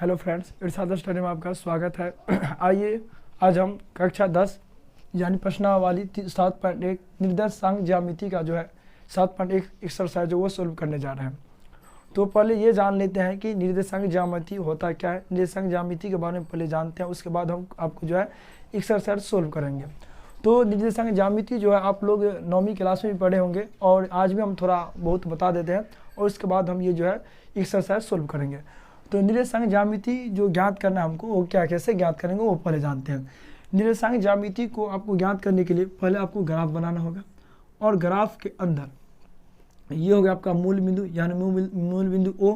Hello friends, इरशाद study में आपका स्वागत है। आइए आज हम कक्षा 10 यानी प्रश्नावली 7.1 निर्देशांक ज्यामिति का जो है 7.1 एक्सरसाइज जो वो सोल्व करने जा रहे हैं। तो पहले ये जान लेते हैं कि निर्देशांक ज्यामिति होता क्या है। निर्देशांक ज्यामिति के बारे में पहले जानते हैं, उसके बाद हम आपको जो है एक्सरसाइज सोल्व करेंगे। तो निर्देशांक ज्यामिति जो है आप लोग 9वीं क्लास में भी पढ़े होंगे और आज भी हम थोड़ा बहुत बता देते हैं और उसके बाद हम ये जो है एक्सरसाइज सोल्व करेंगे। तो निर्देशांक ज्यामिति जो ज्ञात करना है हमको, वो क्या कैसे ज्ञात करेंगे वो पहले जानते हैं। निर्देशांक ज्यामिति को आपको ज्ञात करने के लिए पहले आपको ग्राफ बनाना होगा और ग्राफ के अंदर ये हो गया आपका मूल बिंदु यानी मूल बिंदु ओ,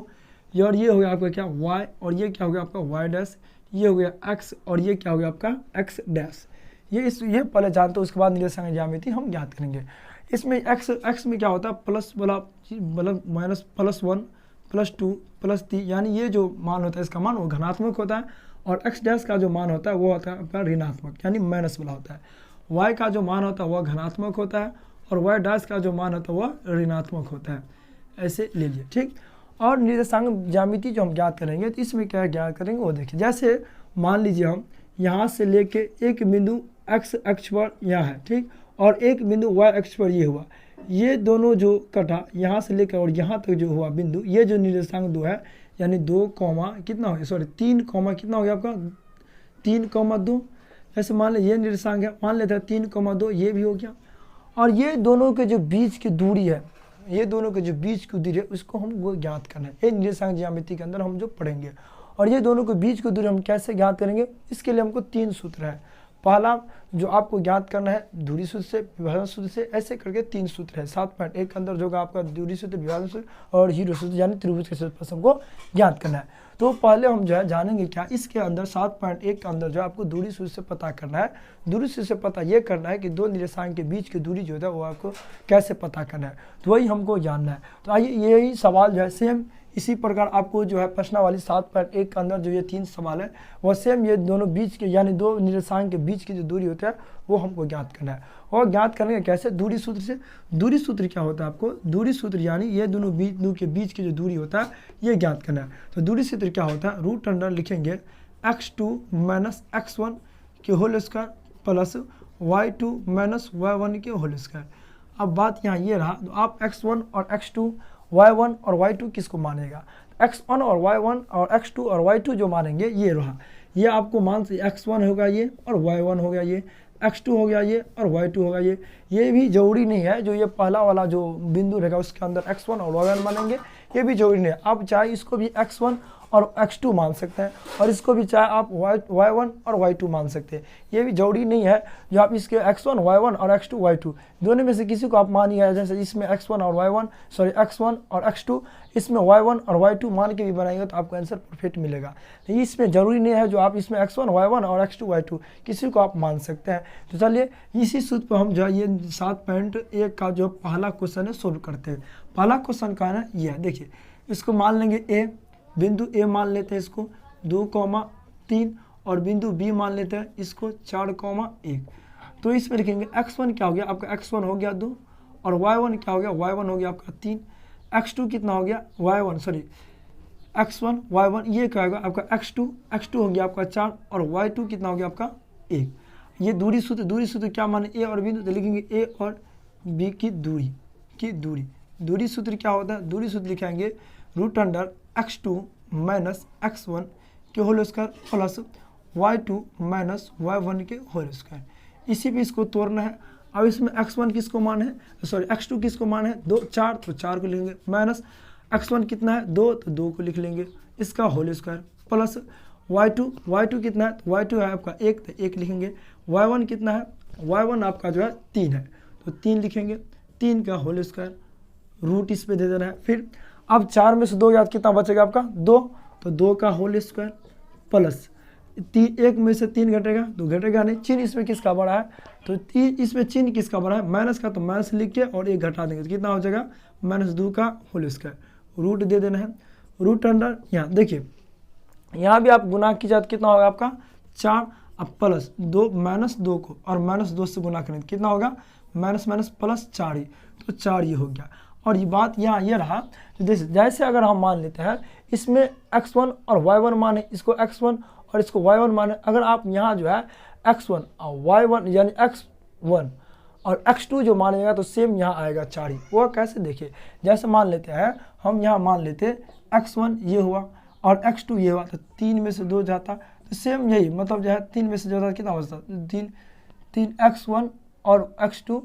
और ये हो गया आपका क्या y, और ये क्या हो गया आपका y डैश, ये हो गया x और ये क्या हो गया आपका x डैश। ये पहले जानते हो, उसके बाद निर्देशांक ज्यामिति हम ज्ञात करेंगे। इसमें x में क्या होता है प्लस वाला मतलब माइनस +1 +2 +3 यानी ये जो मान होता है इसका मान वो धनात्मक होता है, और x डैश का जो मान होता है वो होता है आपका ऋणात्मक यानी माइनस वाला होता है। y का जो मान होता है वह धनात्मक होता है और y डैश का जो मान होता है वह ऋणात्मक होता है। ऐसे ले लिए, ठीक। और निर्देशांक ज्यामिति जो हम ज्ञात करेंगे तो इसमें क्या ज्ञात करेंगे वो देखिए। जैसे मान लीजिए हम यहाँ से लेके एक बिंदु x अक्ष पर यहाँ है, ठीक, और एक बिंदु y अक्ष पर ये हुआ। ये दोनों जो कटा यहाँ से लेकर और यहाँ तक जो हुआ बिंदु, ये जो निर्देशांक 2 है यानी 2 कॉमा कितना हो गया, सॉरी 3 कॉमा कितना हो गया आपका 3,2। ऐसे मान लें ये निर्देशांक है, मान लेते हैं 3,2 ये भी हो गया। और ये दोनों के जो बीच की दूरी है, ये दोनों के जो बीच की दूरी है उसको हम वो ज्ञात करना है। ये निर्देशांक ज्यामिति के अंदर हम जो पढ़ेंगे। और ये दोनों के बीच की दूरी हम कैसे ज्ञात करेंगे, इसके लिए हमको 3 सूत्र है। पहला जो आपको ज्ञात करना है दूरी सूत्र से, विभाजन सूत्र से, ऐसे करके 3 सूत्र है। 7.1 के अंदर जो आपका दूरी सूत्र, विभाजन सूत्र और हीरो सूत्र यानी त्रिभुज के सूत्र पर हमको ज्ञात करना है। तो पहले हम जो है जानेंगे क्या इसके अंदर 7.1 के अंदर जो आपको दूरी सूत्र से पता करना है। दूरी सूत्र से पता ये करना है कि दो निर्देशांक के बीच की दूरी जो है वो आपको कैसे पता करना है, तो वही हमको जानना है। तो आइए यही सवाल जो है सेम इसी प्रकार आपको जो है प्रश्नावली 7.1 के अंदर जो ये 3 सवाल है वह सेम ये दोनों बीच के यानी दो निर्देशांक के बीच की जो दूरी होता है वो हमको ज्ञात करना है। और ज्ञात करने का कैसे, दूरी सूत्र से। दूरी सूत्र क्या होता है आपको, दूरी सूत्र यानी ये दोनों बिंदु के बीच की जो दूरी होता है ये ज्ञात करना है। तो दूरी सूत्र क्या होता है, रूट अंडर लिखेंगे x2 - x1 के whole square plus y2 - y1 के होल स्क्वायर। अब बात यहाँ ये रहा, तो आप x1 और x2 y1 और y2 किसको मानेगा, x1 और y1 और x2 और y2 जो मानेंगे ये रहा। ये आपको मान से x1 होगा ये और y1 हो गया ये, x2 हो गया ये और y2 होगा ये। ये भी जरूरी नहीं है जो ये पहला वाला जो बिंदु रहेगा उसके अंदर x1 और y1 मानेंगे, ये भी जरूरी नहीं है। आप चाहे इसको भी x1 और x2 मान सकते हैं और इसको भी चाहे आप y1 और y2 मान सकते हैं। ये भी जरूरी नहीं है जो आप इसके x1 y1 और x2 y2 दोनों में से किसी को आप मानिए। जैसे इसमें x1 और x1 और x2, इसमें y1 और y2 मान के भी बनाएंगे तो आपको आंसर परफेक्ट मिलेगा। तो इसमें जरूरी नहीं है जो आप इसमें x1 y1 और x2 y2 किसी को आप मान सकते हैं। तो चलिए इसी सूत्र पर हम जो है ये 7.1 का जो पहला क्वेश्चन है सोल्व करते हैं। पहला क्वेश्चन का है ना ये है, देखिए इसको मान लेंगे ए, बिंदु ए मान लेते हैं इसको 2,3 और बिंदु बी मान लेते हैं इसको 4,1। तो इसमें लिखेंगे x1 क्या हो गया आपका, x1 हो गया 2 और y1 क्या हो गया, y1 हो गया आपका 3, x2 कितना हो गया x1 y1 ये क्या होगा आपका x2 हो गया आपका 4 और y2 कितना हो गया आपका 1। ये दूरी सूत्र क्या माने, ए और बिंदु, तो लिखेंगे ए और बी की दूरी सूत्र क्या होता है, दूरी सूत्र लिखेंगे रूट अंडर x2 - x1 के whole square plus y2 - y1 के होल स्क्वायर। इसी पे इसको तोड़ना है। अब इसमें x1 किसको मान है, सॉरी x2 किसको मान है 2 4, तो 4 को लिखेंगे, माइनस x1 कितना है 2, तो 2 को लिख लेंगे इसका होल स्क्वायर प्लस y2 कितना है, तो y2 है आपका 1, तो 1 लिखेंगे। y1 कितना है, y1 आपका जो है 3 है, तो 3 लिखेंगे, 3 का होल स्क्वायर, रूट इस पे दे देना है। फिर अब 4 में से 2 याद कितना बचेगा आपका 2, तो 2 का होल स्क्वायर प्लस 1 में से 3 घटेगा, तो घटेगा नहीं। चिन्ह इसमें किसका बड़ा है, तो इसमें चिन्ह किसका बड़ा है, माइनस का, तो माइनस लिख के और 1 घटा देंगे तो कितना हो जाएगा -2 का होल स्क्वायर, रूट दे देना है। रूट अंडर यहाँ देखिए यहाँ भी आप गुना की जाए कितना होगा आपका 4, अब प्लस 2 -2 को और -2 से गुना करें कितना होगा, माइनस प्लस 4 ही, तो 4 ये हो गया। और ये बात यहाँ ये रहा, तो जैसे अगर हम मान लेते हैं इसमें x1 और y1 मान है, इसको x1 और इसको y1 मान है, अगर आप यहाँ जो है x1 और y1 यानी x1 और x2 जो मानेगा तो सेम यहाँ आएगा 4 ही। वो कैसे देखिए, जैसे मान लेते हैं हम यहाँ मान लेते x1 ये हुआ और x2 ये हुआ, तो 3 में से 2 जाता, तो सेम यही मतलब जो है 3 में से जो कितना बचता, 3 x1 और x2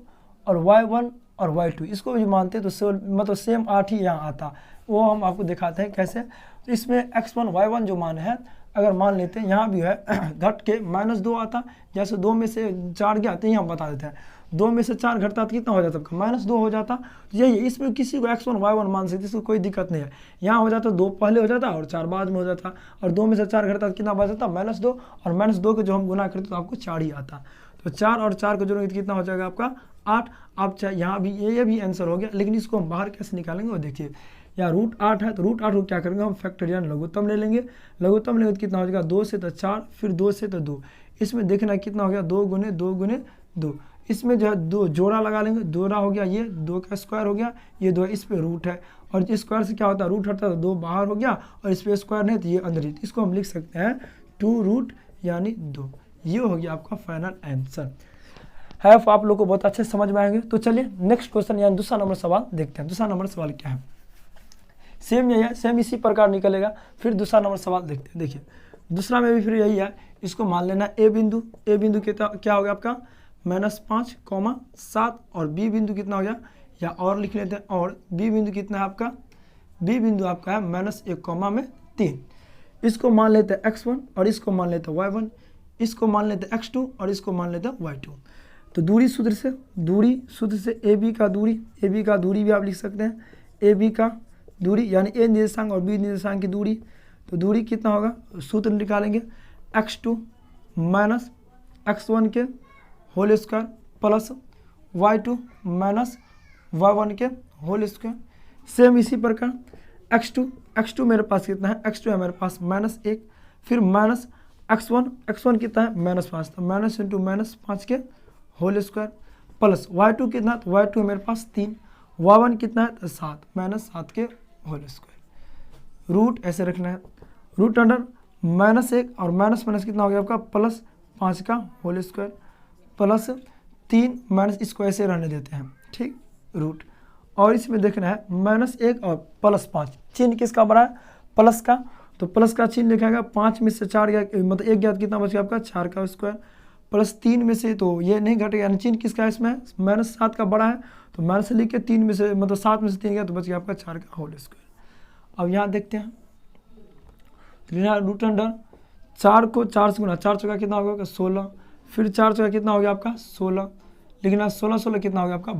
और y1 और y2 इसको भी मानते तो मतलब सेम 8 ही यहाँ आता। वो हम आपको दिखाते हैं कैसे। तो इसमें x1 y1 जो मान है अगर मान लेते हैं यहाँ भी है घट के -2 आता, जैसे 2 में से 4 गया तो ये हम बता देते हैं 2 में से 4 घटता तो कितना हो जाता है, -2 हो जाता। तो यही इसमें किसी को x1 y1 मान सकते, इसको कोई दिक्कत नहीं है। यहाँ हो जाता 2 पहले हो जाता और 4 बाद में हो जाता, और 2 में से 4 घटता तो कितना बच जाता, -2, और -2 को जो हम गुना करते तो आपको 4 ही आता। तो 4 और 4 को जोड़ेंगे तो कितना हो जाएगा आपका 8। आप चाहे यहाँ भी ये भी आंसर हो गया, लेकिन इसको हम बाहर कैसे निकालेंगे वो देखिए। या √8 है तो √8 को क्या करेंगे हम फैक्टोरियल लघुत्तम ले लेंगे। लघुत्तम लेंगे तो कितना हो जाएगा 2 से तो 4, फिर 2 से तो 2। इसमें देखना कितना हो गया 2 गुने 2 गुने 2। इसमें जो है 2 जोड़ा लगा लेंगे, जोड़ा हो गया ये 2 का स्क्वायर हो गया, ये 2 इस पे रूट है, और इस स्क्वायर से क्या होता है रूट हटता है तो 2 बाहर हो गया, और इस पे स्क्वायर नहीं तो ये अंदर ही। इसको हम लिख सकते हैं 2 रूट यानी 2। ये हो गया आपका फाइनल आंसर है। आप लोग को बहुत अच्छे से समझ में आएंगे। तो चलिए नेक्स्ट क्वेश्चन यानी दूसरा नंबर सवाल देखते हैं। दूसरा नंबर सवाल क्या है, सेम यही है, सेम इसी प्रकार निकलेगा। फिर दूसरा नंबर सवाल देखते हैं। देखिए दूसरा में भी फिर यही है, इसको मान लेना ए बिंदु क्या हो गया आपका -5, 7, और बी बिंदु कितना हो गया, या और लिख लेते हैं, और बी बिंदु कितना है आपका, बी बिंदु आपका है -1, 3। इसको मान लेते हैं x1 और इसको मान लेते हैं y1, इसको मान लेते हैं x2 और इसको मान लेते हैं y2। तो दूरी सूत्र से AB का दूरी भी आप लिख सकते हैं, AB का दूरी यानी A निर्देशांक और B निर्देशांक की दूरी। तो दूरी कितना होगा, सूत्र निकालेंगे x2 माइनस x1 के whole square plus y2 minus y1 के होल स्क्वायर। सेम इसी प्रकार x2 मेरे पास कितना है, x2 है मेरे पास -1, फिर माइनस x1 कितना है -5, तो माइनस इंटू -5 के होल स्क्वायर प्लस y2 कितना है, तो y2 है मेरे पास 3, y1 कितना है तो 7, -7 के होल स्क्वायर। रूट ऐसे रखना है, रूट अंडर -1 और माइनस कितना हो गया आपका +5 का होल स्क्वायर प्लस 3 माइनस, इसको ऐसे रहने देते हैं ठीक रूट। और इसमें देखना है -1 और +5, चिन्ह किसका बना है प्लस का, तो प्लस का चिन्ह लिखाएगा। 5 में से 4 गया मतलब 1 गया, कितना बच गया आपका 4 का स्क्वायर, प्लस 3 में से तो ये नहीं घटेगा, यानी चिन्ह किसका है इसमें -7 का बड़ा है, तो माइनस लिख के 3 में से मतलब 7 में से 3 गया तो बच गया आपका 4 का होल स्क्वायर। अब यहाँ देखते हैं रूट अंडर 4 को 4 से गुना, 4 चौका कितना होगा 16, फिर 4 चौका कितना हो गया आपका 16, लेकिन 16 कितना हो गया आपका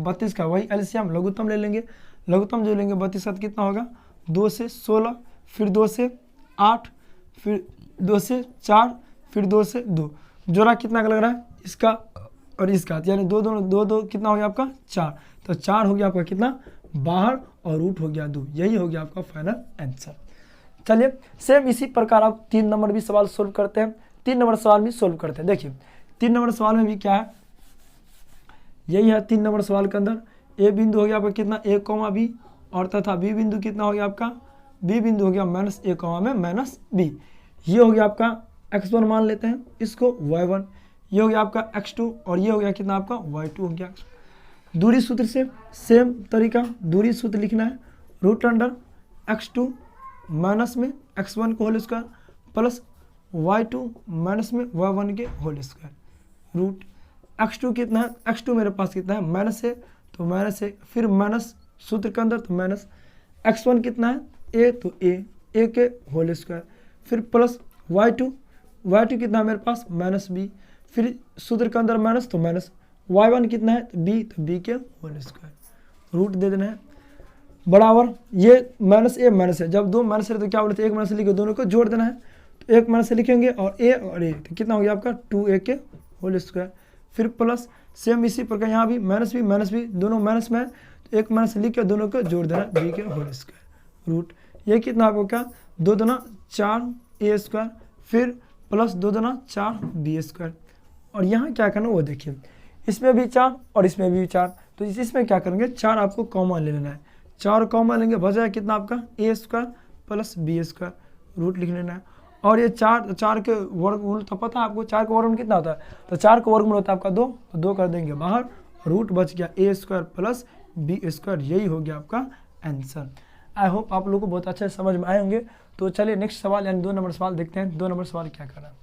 32 का वही एलसीएम लघुत्तम ले लेंगे। लघुत्तम जो लेंगे 32 का कितना होगा 2 से 16, फिर 2 से 8, फिर 2 से 4, फिर 2 से 2। जोड़ा कितना का लग रहा है इसका और इसका, यानी दो कितना हो गया आपका 4, तो 4 हो गया आपका कितना बाहर, और रूट हो गया 2। यही हो गया आपका फाइनल आंसर। चलिए सेम इसी प्रकार आप 3 नंबर भी सवाल सोल्व करते हैं, 3 नंबर सवाल भी सोल्व करते हैं। देखिए 3 नंबर सवाल में भी क्या है, यही है 3 नंबर सवाल के अंदर ए बिंदु हो गया आपका कितना a, b, और तथा बी बिंदु कितना हो गया आपका, बी बिंदु हो गया -a में -b। ये हो गया आपका x1 मान लेते हैं, इसको y1, ये हो गया आपका x2, और ये हो गया कितना आपका y2 हो गया। दूरी सूत्र से सेम तरीका, दूरी सूत्र लिखना है रूट अंडर x2 माइनस में x1 को whole square plus y2 minus में y1 के होल स्क्वायर। रूट x2 कितना है, x2 मेरे पास कितना है माइनस है, तो माइनस है, फिर माइनस सूत्र के अंदर तो माइनस, x1 कितना है a, तो a के होल स्क्वायर, फिर प्लस y2 कितना है मेरे पास -b, फिर सूत्र के अंदर माइनस तो माइनस, y1 कितना है तो b के होल स्क्वायर। रूट दे देना है बराबर, ये -a माइनस है, जब 2 माइनस है तो क्या बोलते हैं 1 माइनस लिखे, दोनों को जोड़ देना है, तो 1 माइनस लिखेंगे और a तो कितना हो गया आपका 2a के होल स्क्वायर, फिर प्लस सेम इसी प्रकार यहाँ भी माइनस भी दोनों माइनस में है, तो 1 माइनस लिख के दोनों को जोड़ देना b के होल स्क्वायर। रूट ये कितना आपको क्या 2 दूना 4 a स्क्वायर, फिर प्लस 2 दूना 4 b स्क्वायर। और यहाँ क्या करना वो देखिए, इसमें भी 4 और इसमें भी 4, तो इसमें क्या करेंगे, 4 आपको कॉमन ले लेना है, 4 कॉमन लेंगे, बचा कितना आपका A square plus B square, root लिख लेना है। और ये 4 के वर्गमूल तो पता है आपको, 4 का वर्गमूल कितना होता है, तो 4 का वर्गमूल होता है आपका 2, तो 2 कर देंगे बाहर, रूट बच गया ए स्क्वायर प्लस बी स्क्वायर, यही हो गया आपका आंसर। आई होप आप लोगों को बहुत अच्छे से समझ में आए होंगे। तो चलिए नेक्स्ट सवाल यानी 2 नंबर सवाल देखते हैं। 2 नंबर सवाल क्या कर रहा है।